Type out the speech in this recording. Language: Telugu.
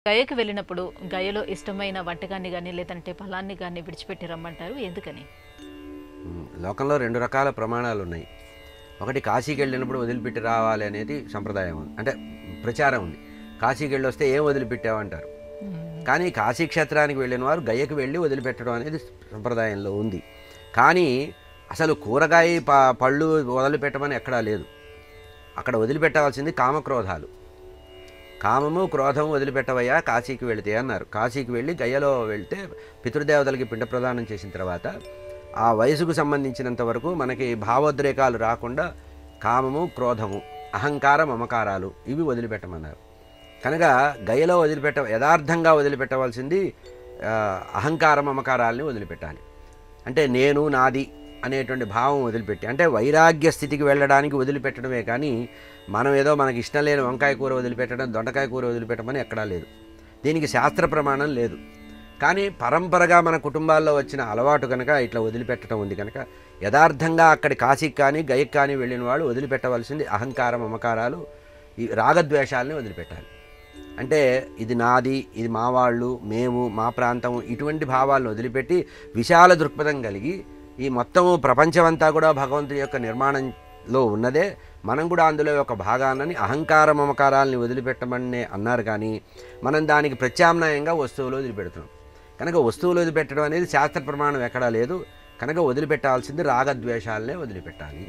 గయకి వెళ్ళినప్పుడు గయలో ఇష్టమైన వంటకాన్ని గాని, లేదంటే ఫలాన్ని గాని విడిచిపెట్టి రమ్మంటారు. ఎందుకని? లోకంలో 2 రకాల ప్రమాణాలున్నాయి. ఒకటి కాశీకెళ్ళినప్పుడు వదిలిపెట్టి రావాలి అనేది సంప్రదాయం ఉంది. అంటే ప్రచారం ఉంది. కాశీకెళ్ళొస్తే ఏం వదిలిపెట్టావంటారు. హ్మ్. కానీ కాశీ క్షేత్రానికి వెళ్ళిన వారు గయకు వెళ్ళి వదిలిపెట్టడం అనేది సంప్రదాయంలో ఉంది. కానీ అసలు కూరగాయ పళ్ళు వదిలిపెట్టమని ఎక్కడా లేదు. అక్కడ వదిలిపెట్టవలసింది కామక్రోధాలు. కామము క్రోధము వదిలిపెట్టవయ్యా కాశీకి వెళితే అన్నారు. కాశీకి వెళ్ళి గయలో వెళ్తే పితృదేవతలకి పిండ ప్రదానం చేసిన తర్వాత ఆ వయసుకు సంబంధించినంత వరకు మనకి భావోద్రేకాలు రాకుండా కామము క్రోధము అహంకార మమకారాలు ఇవి వదిలిపెట్టమన్నారు. కనుక గయలో యథార్థంగా వదిలిపెట్టవలసింది అహంకార మమకారాలని వదిలిపెట్టాలి. అంటే నేను నాది అనేటువంటి భావం వదిలిపెట్టి, అంటే వైరాగ్య స్థితికి వెళ్ళడానికి వదిలిపెట్టడమే కానీ మనం ఏదో మనకి ఇష్టం లేని వంకాయ కూర వదిలిపెట్టడం, దొండకాయ కూర వదిలిపెట్టమని ఎక్కడా లేదు. దీనికి శాస్త్ర ప్రమాణం లేదు. కానీ పరంపరగా మన కుటుంబాల్లో వచ్చిన అలవాటు కనుక ఇట్లా వదిలిపెట్టడం ఉంది కనుక యథార్థంగా అక్కడి కాశీకి కానీ గయకి కానీ వెళ్ళిన వాళ్ళు వదిలిపెట్టవలసింది అహంకార మమకారాలు, ఈ రాగద్వేషాలని వదిలిపెట్టాలి. అంటే ఇది నాది, ఇది మా వాళ్ళు, మేము, మా ప్రాంతం, ఇటువంటి భావాలను వదిలిపెట్టి విశాల దృక్పథం కలిగి ఈ మొత్తము ప్రపంచమంతా కూడా భగవంతుడి యొక్క నిర్మాణంలో ఉన్నదే, మనం కూడా అందులో ఒక భాగాన్ని అహంకార మమకారాలని వదిలిపెట్టమని అన్నారు. కానీ మనం దానికి ప్రత్యామ్నాయంగా వస్తువులు వదిలిపెడుతున్నాం. కనుక వస్తువులు వదిలిపెట్టడం అనేది శాస్త్ర ప్రమాణం ఎక్కడా లేదు. కనుక వదిలిపెట్టాల్సింది రాగద్వేషాలనే వదిలిపెట్టాలి.